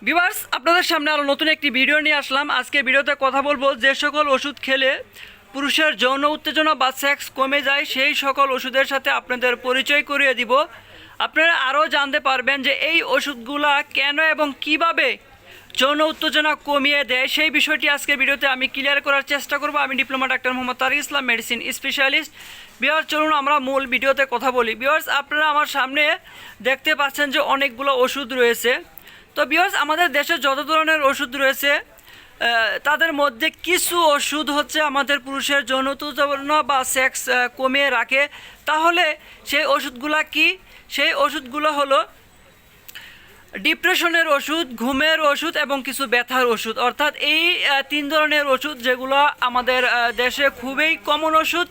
Viewers, আপনাদের সামনে আরও নতুন একটি ভিডিও নিয়ে আসলাম। আজকে ভিডিওতে কথা বলবো যে সকল ওষুধ খেলে পুরুষের যৌন উত্তেজনা বা সেক্স কমে যায় সেই সকল ওষুধের সাথে আপনাদের পরিচয় করিয়ে দিব। আপনারা আরও জানতে পারবেন যে এই ওষুধগুলা কেন এবং কিভাবে যৌন উত্তেজনা কমিয়ে দেয় সেই বিষয়টি আজকের ভিডিওতে আমি ক্লিয়ার করার চেষ্টা করব। আমি ডিপ্লোমা ডাক্তার মোহাম্মদ তারিক ইসলাম, মেডিসিন স্পেশালিস্ট। ভিউয়ার্স, চলুন আমরা মূল ভিডিওতে কথা বলি। ভিউয়ার্স, আপনারা আমার সামনে দেখতে পাচ্ছেন যে অনেকগুলো ওষুধ রয়েছে। তো ভিউয়ার্স, আমাদের দেশে যত ধরনের ওষুধ রয়েছে তাদের মধ্যে কিছু ওষুধ হচ্ছে আমাদের পুরুষের যৌন উত্তেজনা বা সেক্স কমিয়ে রাখে। তাহলে সেই ওষুধগুলো কি? সেই ওষুধগুলো হলো ডিপ্রেশনের ওষুধ, ঘুমের ওষুধ এবং কিছু ব্যথার ওষুধ। অর্থাৎ এই তিন ধরনের ওষুধ যেগুলো আমাদের দেশে খুবই কমন ওষুধ।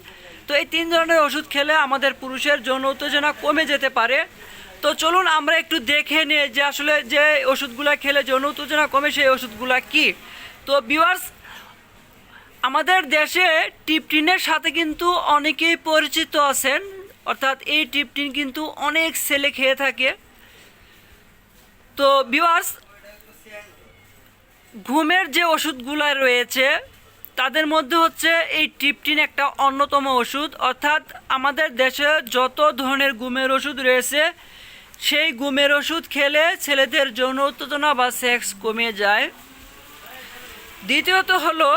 তো এই তিন ধরনের ওষুধ খেলে আমাদের পুরুষের যৌন উত্তেজনা কমে যেতে পারে। তো চলুন আমরা একটু দেখে নিই যে আসলে যে ওষুধগুলো খেলে যৌন উত্তেজনা কমে সেই ওষুধগুলো কি। তো ভিউয়ার্স, আমাদের দেশে টিপটিনের সাথে কিন্তু অনেকেই পরিচিত আছেন। অর্থাৎ এই টিপটিন কিন্তু অনেক ছেলে খেয়ে থাকে। তো ভিউয়ার্স, ঘুমের যে ওষুধগুলো রয়েছে তাদের মধ্যে হচ্ছে এই ট্রিপটিন একটা অন্যতম ওষুধ। অর্থাৎ আমাদের দেশে যত ধরনের ঘুমের ওষুধ রয়েছে সেই ঘুমের ওষুধ খেলে ছেলেদের যৌন উত্তেজনা বা সেক্স কমে যায়। দ্বিতীয়ত হলো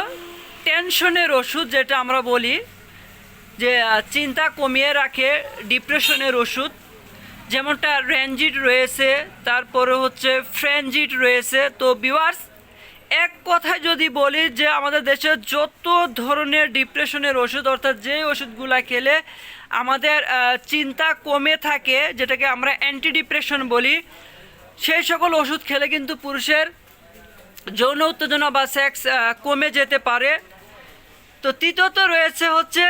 টেনশনের ওষুধ, যেটা আমরা বলি যে চিন্তা কমিয়ে রাখে, ডিপ্রেশনের ওষুধ, যেমনটা রেনজিট রয়েছে, তারপরে হচ্ছে ফ্রেনজিট রয়েছে। তো ভিউয়ার্স, এক কথায় যদি বলি যে আমাদের দেশে যত ধরনের ডিপ্রেশনের ওষুধ, অর্থাৎ যে ওষুধগুলো খেলে আমাদের চিন্তা কমে থাকে, যেটাকে আমরা অ্যান্টি ডিপ্রেশন বলি, সেই সকল ওষুধ খেলে কিন্তু পুরুষের যৌন উত্তেজনা বা সেক্স কমে যেতে পারে। তো তৃতীয়ত রয়েছে হচ্ছে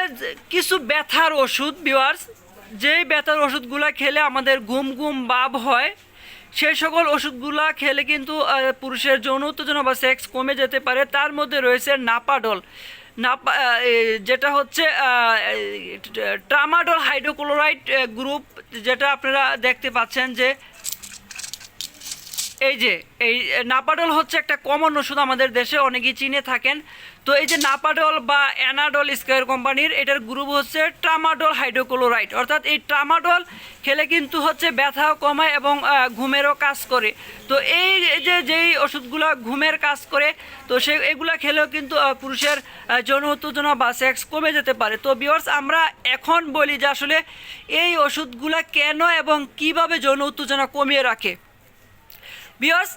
কিছু ব্যথার ওষুধ। ভিউয়ার্স, যেই ব্যথার ওষুধগুলো খেলে আমাদের ঘুম ঘুম ভাব হয় সেই সকল ওষুধগুলো খেলে কিন্তু পুরুষের যৌন উত্তেজনা বা সেক্স কমে যেতে পারে। তার মধ্যে রয়েছে নাপাডল, যেটা হচ্ছে ট্রামাডল হাইড্রোক্লোরাইড গ্রুপ, যেটা আপনারা দেখতে পাচ্ছেন যে এই নাপাডল হচ্ছে একটা কমন ওষুধ, আমাদের দেশে অনেকেই চিনে থাকেন। তো এই যে নাপাডল বা অ্যানাডল স্কয়ার কোম্পানির, এটার গ্রুপ হচ্ছে ট্রামাডল হাইড্রোক্লোরাইড। অর্থাৎ এই ট্রামাডল খেলে কিন্তু হচ্ছে ব্যথাও কমায় এবং ঘুমেরও কাজ করে। তো এই যেই ওষুধগুলো ঘুমের কাজ করে, তো এগুলা খেলেও কিন্তু পুরুষের যৌন উত্তেজনা বা সেক্স কমে যেতে পারে। তো ভিউয়ার্স, আমরা এখন বলি যে আসলে এই ওষুধগুলা কেন এবং কিভাবে যৌন উত্তেজনা কমিয়ে রাখে। ভিউয়ার্স,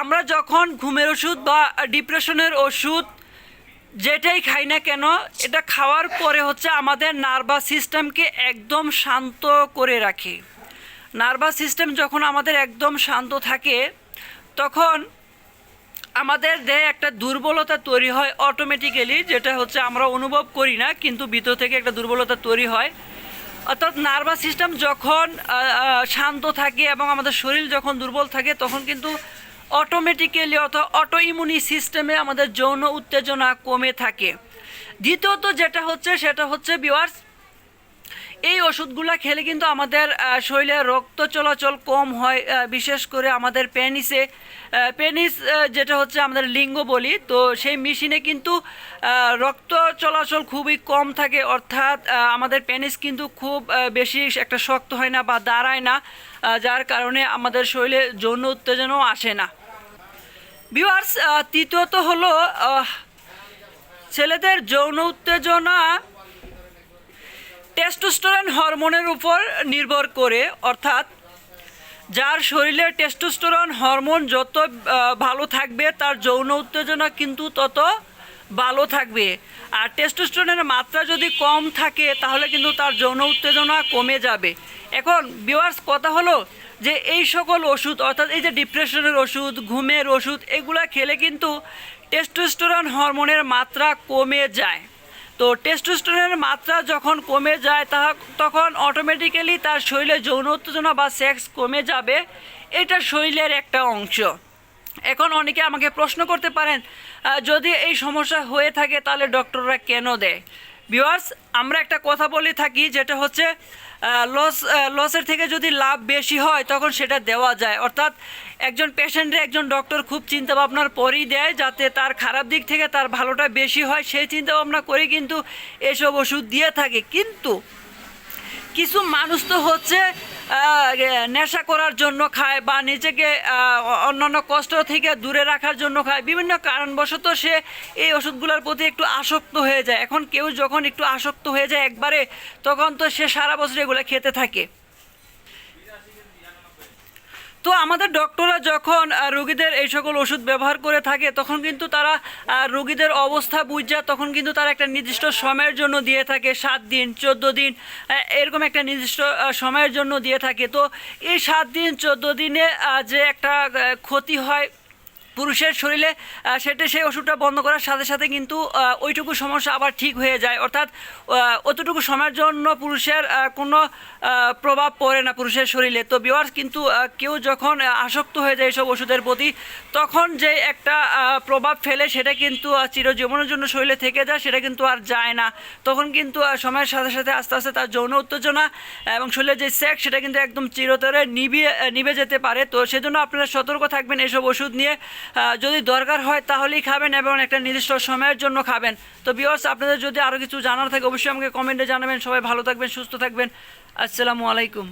আমরা যখন ঘুমের ওষুধ বা ডিপ্রেশনের ওষুধ যেটাই খাই না কেন, এটা খাওয়ার পরে হচ্ছে আমাদের নার্ভাস সিস্টেমকে একদম শান্ত করে রাখে। নার্ভাস সিস্টেম যখন আমাদের একদম শান্ত থাকে তখন আমাদের দেহে একটা দুর্বলতা তৈরি হয় অটোমেটিক্যালি, যেটা হচ্ছে আমরা অনুভব করি না, কিন্তু ভিতর থেকে একটা দুর্বলতা তৈরি হয়। অর্থাৎ নার্ভাস সিস্টেম যখন শান্ত থাকে এবং আমাদের শরীর যখন দুর্বল থাকে তখন কিন্তু অটোমেটিক্যালি অর্থাৎ অটো ইমিউনি সিস্টেমে আমাদের যৌন উত্তেজনা কমে থাকে। দ্বিতীয়ত যেটা হচ্ছে সেটা হচ্ছে ভিউয়ার্স, এই ওষুধগুলো খেলে কিন্তু আমাদের শরীরে রক্ত চলাচল কম হয়, বিশেষ করে আমাদের পেনিস যেটা হচ্ছে আমাদের লিঙ্গ বলি, তো সেই মেশিনে কিন্তু রক্ত চলাচল খুবই কম থাকে। অর্থাৎ আমাদের পেনিস কিন্তু খুব বেশি একটা শক্ত হয় না বা দাঁড়ায় না, যার কারণে আমাদের শরীরে যৌন উত্তেজনাও আসে না। ভিউয়ার্স, তৃতীয়ত হলো ছেলেদের যৌন উত্তেজনা টেস্টোস্টেরন হরমোনের উপর নির্ভর করে। অর্থাৎ যার শরীরে টেস্টোস্টেরন হরমোন যত ভালো থাকবে তার যৌন উত্তেজনা কিন্তু তত ভালো থাকবে। আর টেস্টোস্টেরনের মাত্রা যদি কম থাকে তাহলে কিন্তু তার যৌন উত্তেজনা কমে যাবে। এখন ভিউয়ার্স, কথা হলো যে এই সকল ওষুধ, অর্থাৎ এই যে ডিপ্রেশনের ওষুধ, ঘুমের ওষুধ, এগুলা খেলে কিন্তু টেস্টোস্টেরন হরমোনের মাত্রা কমে যায়। তো টেস্টোস্টেরনের মাত্রা যখন কমে যায় তখন অটোমেটিক্যালি তার শরীরে যৌন উত্তেজনা বা সেক্স কমে যাবে। এটা শরীরের একটা অংশ। এখন অনেকে আমাকে প্রশ্ন করতে পারেন, যদি এই সমস্যা হয়ে থাকে তাহলে ডক্টররা কেন দেয়? ভিউয়ার্স, আমরা একটা কথা বলে থাকি, যেটা হচ্ছে লসের থেকে যদি লাভ বেশি হয় তখন সেটা দেওয়া যায়। অর্থাৎ একজন পেশেন্টে একজন ডক্টর খুব চিন্তা ভাবনার পরেই দেয়, যাতে তার খারাপ দিক থেকে তার ভালোটা বেশি হয়, সেই চিন্তা ভাবনা করে কিন্তু এসব ওষুধ দিয়ে থাকে। কিন্তু কিছু মানুষ তো হচ্ছে নেশা করার জন্য খায়, বা নিজেকে অন্যান্য কষ্ট থেকে দূরে রাখার জন্য খায়, বিভিন্ন কারণবশত সে এই ওষুধগুলোর প্রতি একটু আসক্ত হয়ে যায়। এখন কেউ যখন একটু আসক্ত হয়ে যায় একবারে, তখন তো সে সারা বছর এগুলো খেতে থাকে। তো আমাদের ডক্টররা যখন রোগীদের এই সকল ওষুধ ব্যবহার করে থাকে, তখন কিন্তু তারা রোগীদের অবস্থা বুঝা তখন কিন্তু তারা একটা নির্দিষ্ট সময়ের জন্য দিয়ে থাকে, 7 দিন 14 দিন এরকম একটা নির্দিষ্ট সময়ের জন্য দিয়ে থাকে। তো এই 7 দিন 14 দিনে যে একটা ক্ষতি হয় পুরুষের শরীরে, সেটা সেই ওষুধটা বন্ধ করার সাথে সাথে কিন্তু ওইটুকু সমস্যা আবার ঠিক হয়ে যায়। অর্থাৎ অতটুকু সময়ের জন্য পুরুষের কোনো প্রভাব পড়ে না পুরুষের শরীরে। তো ভিউয়ার্স, কিন্তু কেউ যখন আসক্ত হয়ে যায় এইসব ওষুধের প্রতি, তখন যে একটা প্রভাব ফেলে সেটা কিন্তু চিরজীবনের জন্য শরীরে থেকে যায়, সেটা কিন্তু আর যায় না। তখন কিন্তু সময়ের সাথে সাথে আস্তে আস্তে তার যৌন উত্তেজনা এবং শরীরের যে সেক্স, সেটা কিন্তু একদম চিরতরে নিভে যেতে পারে। তো সেজন্য আপনারা সতর্ক থাকবেন এইসব ওষুধ নিয়ে। যদি দরকার হয় তাহলেই খাবেন এবং একটা নির্দিষ্ট সময়ের জন্য খাবেন। তো ভিউয়ার্স, আপনাদের যদি আরও কিছু জানার থাকে অবশ্যই আমাকে কমেন্টে জানাবেন। সবাই ভালো থাকবেন, সুস্থ থাকবেন। আসসালামু আলাইকুম।